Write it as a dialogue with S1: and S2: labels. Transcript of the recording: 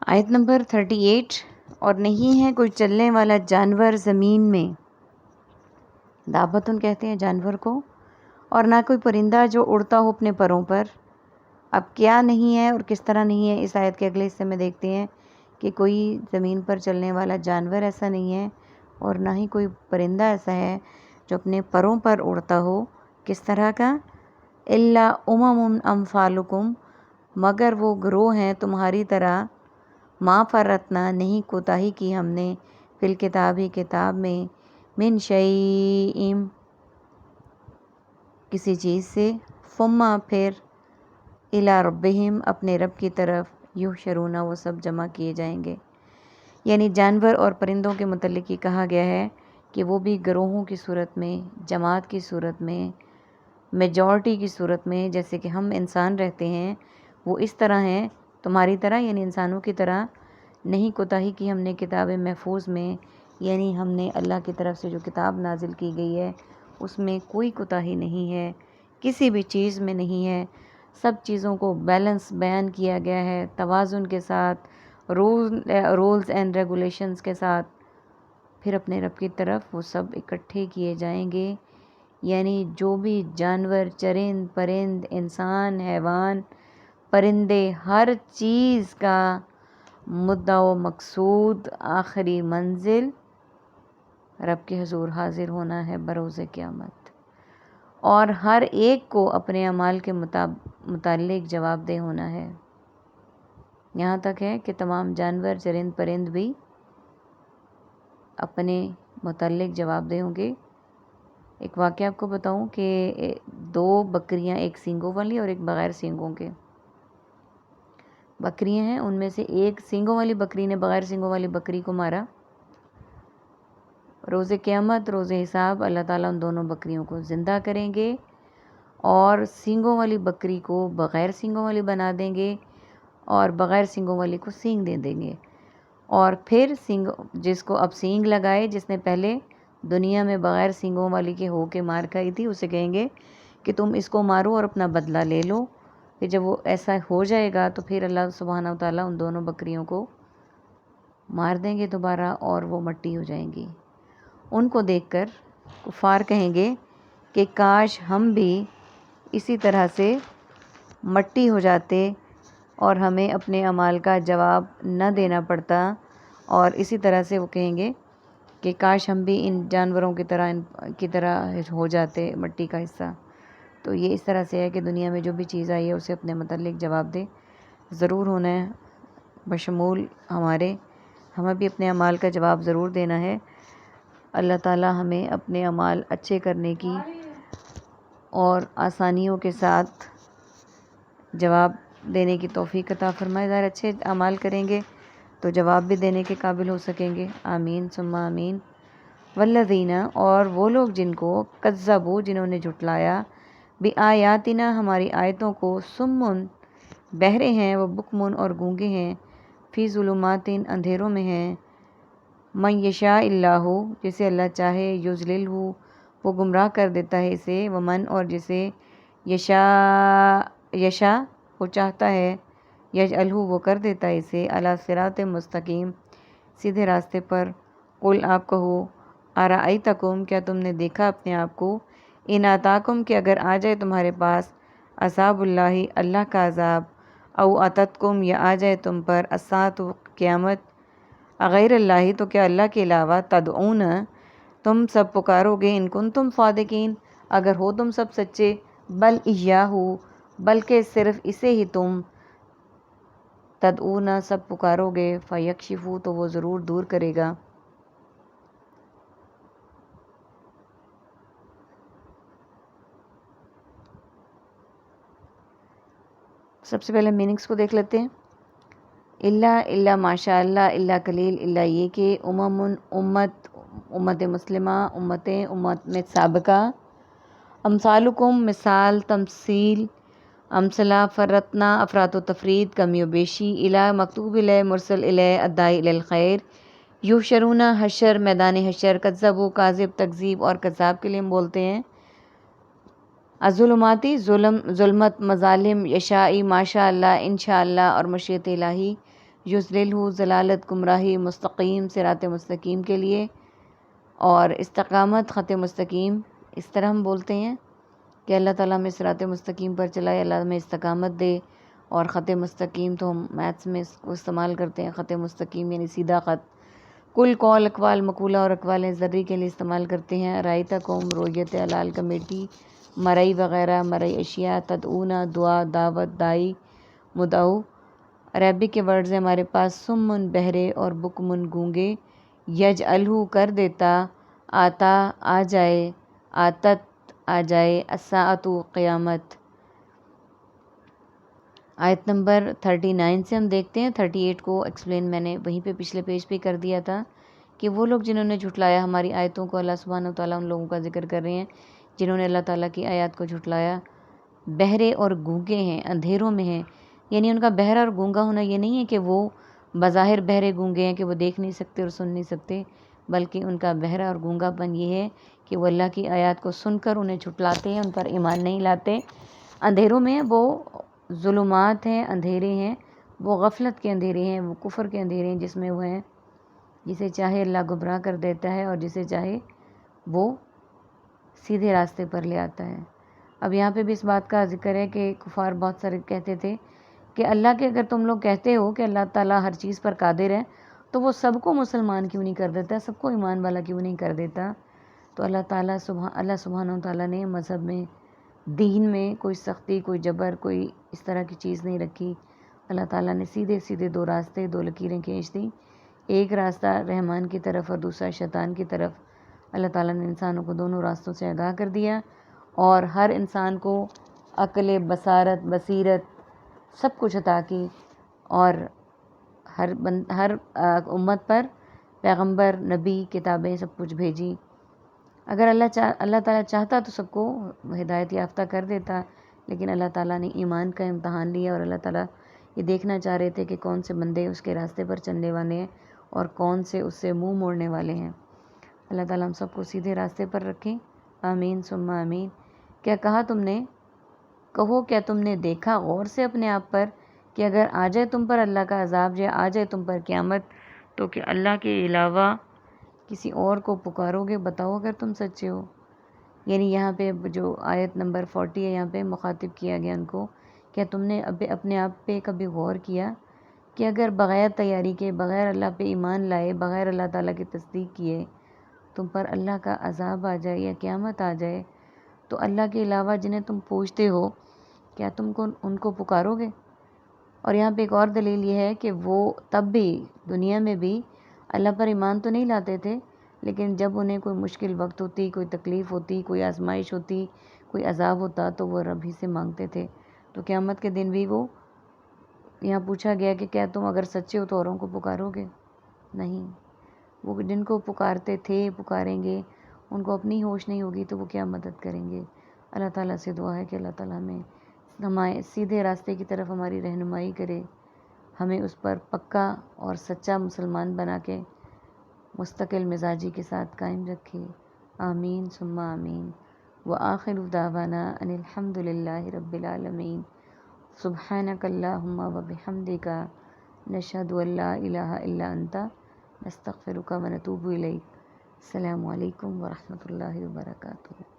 S1: آیت نمبر 38، اور نہیں ہے کوئی چلنے والا جانور زمین میں، دابتن کہتے ہیں جانور کو، اور نہ کوئی پرندہ جو اڑتا ہو اپنے پروں پر۔ اب کیا نہیں ہے اور کس طرح نہیں ہے، اس آیت کے اگلے حصے میں دیکھتے ہیں کہ کوئی زمین پر چلنے والا جانور ایسا نہیں ہے، اور نہ ہی کوئی پرندہ ایسا ہے جو اپنے پروں پر اڑتا ہو۔ کس طرح کا؟ الا امم امثالکم، مگر وہ گروہ ہیں تمہاری طرح، ما فرطنا، نہیں کوتاہی کی ہم نے، فی الکتاب ہی کتاب میں، من شیء، کسی چیز سے، ثم پھر، الی ربہم، اپنے رب کی طرف، یحشرون، وہ سب جمع کیے جائیں گے۔ یعنی جانور اور پرندوں کے متعلق یہ کہا گیا ہے کہ وہ بھی گروہوں کی صورت میں، جماعت کی صورت میں، میجورٹی کی صورت میں، جیسے کہ ہم انسان رہتے ہیں، وہ اس طرح ہیں تمہاری طرح، یعنی انسانوں کی طرح۔ نہیں کوتاہی کی ہم نے کتاب محفوظ میں، یعنی ہم نے اللہ کی طرف سے جو کتاب نازل کی گئی ہے اس میں کوئی کوتاہی نہیں ہے، کسی بھی چیز میں نہیں ہے، سب چیزوں کو بیلنس بیان کیا گیا ہے، توازن کے ساتھ، رولز اینڈ ریگولیشنز کے ساتھ۔ پھر اپنے رب کی طرف وہ سب اکٹھے کیے جائیں گے، یعنی جو بھی جانور، چرند پرند، انسان، حیوان، پرندے، ہر چیز کا مدعا و مقصود، آخری منزل رب کے حضور حاضر ہونا ہے بروز قیامت، اور ہر ایک کو اپنے اعمال کے متعلق جواب دہ ہونا ہے۔ یہاں تک ہے کہ تمام جانور، چرند پرند بھی اپنے متعلق جواب دہ ہوں گے۔ ایک واقعہ آپ کو بتاؤں کہ 2 بکریاں، ایک سینگوں والی اور ایک بغیر سینگوں کے بکریاں ہیں، ان میں سے ایک سینگوں والی بکری نے بغیر سینگوں والی بکری کو مارا۔ روز قیامت، روز حساب، اللہ تعالیٰ ان دونوں بکریوں کو زندہ کریں گے اور سینگوں والی بکری کو بغیر سینگوں والی بنا دیں گے، اور بغیر سینگوں والی کو سینگ دے دیں گے، اور پھر جس کو اب سینگ لگائے، جس نے پہلے دنیا میں بغیر سینگوں والی کے ہو کے مار کھائی تھی، اسے کہیں گے کہ تم اس کو مارو اور اپنا بدلہ لے لو۔ پھر جب وہ ایسا ہو جائے گا تو پھر اللہ سبحانہ و تعالیٰ ان دونوں بکریوں کو مار دیں گے دوبارہ، اور وہ مٹی ہو جائیں گی۔ ان کو دیکھ کر کفار کہیں گے کہ کاش ہم بھی اسی طرح سے مٹی ہو جاتے اور ہمیں اپنے اعمال کا جواب نہ دینا پڑتا، اور اسی طرح سے وہ کہیں گے کہ کاش ہم بھی ان جانوروں کی طرح ہو جاتے، مٹی کا حصہ۔ تو یہ اس طرح سے ہے کہ دنیا میں جو بھی چیز آئی ہے اسے اپنے متعلق جواب دے ضرور ہونا ہے، بشمول ہمیں بھی اپنے اعمال کا جواب ضرور دینا ہے۔ اللہ تعالیٰ ہمیں اپنے اعمال اچھے کرنے کی اور آسانیوں کے ساتھ جواب دینے کی توفیق عطا فرمائے۔ ظاہر اچھے اعمال کریں گے تو جواب بھی دینے کے قابل ہو سکیں گے، آمین ثم آمین۔ والذین، اور وہ لوگ جن کو، کذبوا، جنہوں نے جھٹلایا، بآیاتنا، ہماری آیتوں کو، سمن، بہرے ہیں، وہ بکمن، اور گونگے ہیں، فی ظلمات، اندھیروں میں ہیں، من یشاء اللہ، جسے اللہ چاہے، یضللہ، وہ گمراہ کر دیتا ہے اسے، ومن، اور جسے، یشاء، وہ چاہتا ہے، یجعلہ، وہ کر دیتا ہے اسے، علی صراط مستقیم، سیدھے راستے پر۔ قل، آپ کہو، ارأیتکم، کیا تم نے دیکھا اپنے آپ کو، ان آتاکم، کہ اگر آ جائے تمہارے پاس، عذاب اللہ، اللہ کا عذاب، او اتتکم، یا آ جائے تم پر، الساعۃ، قیامت، اغیر اللہ، تو کیا اللہ کے علاوہ، تدعون، تم سب پکارو گے، ان کنتم صادقین، اگر ہو تم سب سچے، بل ایاہ، بلکہ صرف اسے ہی تم، تدعون، سب پکارو گے، فیکشف، تو وہ ضرور دور کرے گا۔ سب سے پہلے میننگس کو دیکھ لیتے ہیں۔ الا ماشاء اللہ، الا قلیل، الا یہ کہ، امت مسلمہ، امت میں سابقہ، امثالکم، مثال، تمثیل، امثلہ، فرتنا، افراط و تفرید، کمی و بیشی، الی، مکتوب الیہ، مرسل الیہ، الداعی الی الخیر، یحشرون، حشر، میدان حشر، کذبوا، کاذب، تکذیب، اور کذاب کے لیے ہم بولتے ہیں، الظلماتی، ظلمت، مظالم، یشائی، ماشاء اللہ، انشاء اللہ، اور مشیت الہی، یضللہ ضلالت گمراہی، مستقیم صراط مستقیم کے لیے، اور استقامت خط مستقیم، اس طرح ہم بولتے ہیں کہ اللہ تعالیٰ ہمیں صراط مستقیم پر چلائے، اللہ ہمیں استقامت دے۔ اور خط مستقیم تو ہم میتھس میں اس کو استعمال کرتے ہیں، خط مستقیم یعنی سیدھا خط۔ کل قول، اقوال، مقولہ اور اقوال ذری کے لیے استعمال کرتے ہیں۔ رائتا قوم، رویت حلال کمیٹی، مرئی وغیرہ، مرئی اشیاء، تدعونا دعا، دعوت، دائی، مدعو۔ عربی کے ورڈز ہیں ہمارے پاس، سمن بہرے اور بکمن گونگے، یجعلہ کر دیتا، آتا آ جائے، آتت آ جائے، الساعۃ قیامت۔ آیت نمبر 39 سے ہم دیکھتے ہیں، 38 کو ایکسپلین میں نے وہیں پہ پچھلے پیج پہ کر دیا تھا کہ وہ لوگ جنہوں نے جھٹلایا ہماری آیتوں کو، اللہ سبحانہ وتعالیٰ ان لوگوں کا ذکر کر رہے ہیں جنہوں نے اللہ تعالیٰ کی آیات کو جھٹلایا، بہرے اور گونگے ہیں، اندھیروں میں ہیں۔ یعنی ان کا بہرا اور گونگا ہونا یہ نہیں ہے کہ وہ بظاہر بہرے گونگے ہیں کہ وہ دیکھ نہیں سکتے اور سن نہیں سکتے، بلکہ ان کا بہرا اور گونگا پن یہ ہے کہ وہ اللہ کی آیات کو سن کر انہیں جھٹلاتے ہیں، ان پر ایمان نہیں لاتے۔ اندھیروں میں وہ ظلمات ہیں، اندھیرے ہیں، وہ غفلت کے اندھیرے ہیں، وہ کفر کے اندھیرے ہیں جس میں وہ ہیں، جسے چاہے اللہ گمراہ کر دیتا ہے اور جسے چاہے وہ سیدھے راستے پر لے آتا ہے۔ اب یہاں پہ بھی اس بات کا ذکر ہے کہ کفار بہت سارے کہتے تھے کہ اللہ کے، اگر تم لوگ کہتے ہو کہ اللہ تعالیٰ ہر چیز پر قادر ہے تو وہ سب کو مسلمان کیوں نہیں کر دیتا، سب کو ایمان والا کیوں نہیں کر دیتا؟ تو اللہ سبحانہ وتعالیٰ نے مذہب میں، دین میں کوئی سختی، کوئی جبر، کوئی اس طرح کی چیز نہیں رکھی۔ اللہ تعالیٰ نے سیدھے سیدھے دو راستے، دو لکیریں کھینچ دیں، ایک راستہ رحمان کی طرف اور دوسرا شیطان کی طرف۔ اللہ تعالیٰ نے انسانوں کو دونوں راستوں سے آگاہ کر دیا اور ہر انسان کو عقل، بصارت، بصیرت سب کچھ عطا کی، اور ہر امت پر پیغمبر، نبی، کتابیں سب کچھ بھیجی۔ اگر اللہ تعالیٰ چاہتا تو سب کو ہدایت یافتہ کر دیتا، لیکن اللہ تعالیٰ نے ایمان کا امتحان لیا، اور اللہ تعالیٰ یہ دیکھنا چاہ رہے تھے کہ کون سے بندے اس کے راستے پر چلنے والے ہیں اور کون سے اس سے منہ موڑنے والے ہیں۔ اللہ تعالیٰ ہم سب کو سیدھے راستے پر رکھیں، آمین ثم آمین۔ کیا کہا تم نے؟ کہو کیا تم نے دیکھا غور سے اپنے آپ پر کہ اگر آ جائے تم پر اللہ کا عذاب، یا آ جائے تم پر قیامت، تو کہ اللہ کے علاوہ کسی اور کو پکارو گے؟ بتاؤ اگر تم سچے ہو۔ یعنی یہاں پہ جو آیت نمبر 40 ہے، یہاں پہ مخاطب کیا گیا ان کو، کیا تم نے اپنے آپ پہ کبھی غور کیا کہ اگر بغیر تیاری کے، بغیر اللہ پہ ایمان لائے، بغیر اللہ تعالیٰ کی تصدیق کیے تم پر اللہ کا عذاب آ جائے یا قیامت آ جائے، تو اللہ کے علاوہ جنہیں تم پوجتے ہو، کیا تم ان کو پکارو گے؟ اور یہاں پہ ایک اور دلیل یہ ہے کہ وہ تب بھی دنیا میں بھی اللہ پر ایمان تو نہیں لاتے تھے، لیکن جب انہیں کوئی مشکل وقت ہوتی، کوئی تکلیف ہوتی، کوئی آزمائش ہوتی، کوئی عذاب ہوتا، تو وہ رب ہی سے مانگتے تھے۔ تو قیامت کے دن بھی وہ، یہاں پوچھا گیا کہ کیا تم اگر سچے ہو تو اوروں کو پکارو گے؟ نہیں، وہ جن کو پکارتے تھے، پکاریں گے، ان کو اپنی ہوش نہیں ہوگی تو وہ کیا مدد کریں گے؟ اللہ تعالیٰ سے دعا ہے کہ اللہ تعالیٰ ہمیں سیدھے راستے کی طرف ہماری رہنمائی کرے، ہمیں اس پر پکا اور سچا مسلمان بنا کے مستقل مزاجی کے ساتھ قائم رکھے، آمین ثم آمین۔ وآخر دعوانا ان الحمد للہ رب العالمین۔ سبحانک اللہم وبحمدک، نشہد ان لا الہ الا انت، نستغفرک ونتوب الیک۔ السلام علیکم ورحمۃ اللہ وبرکاتہ۔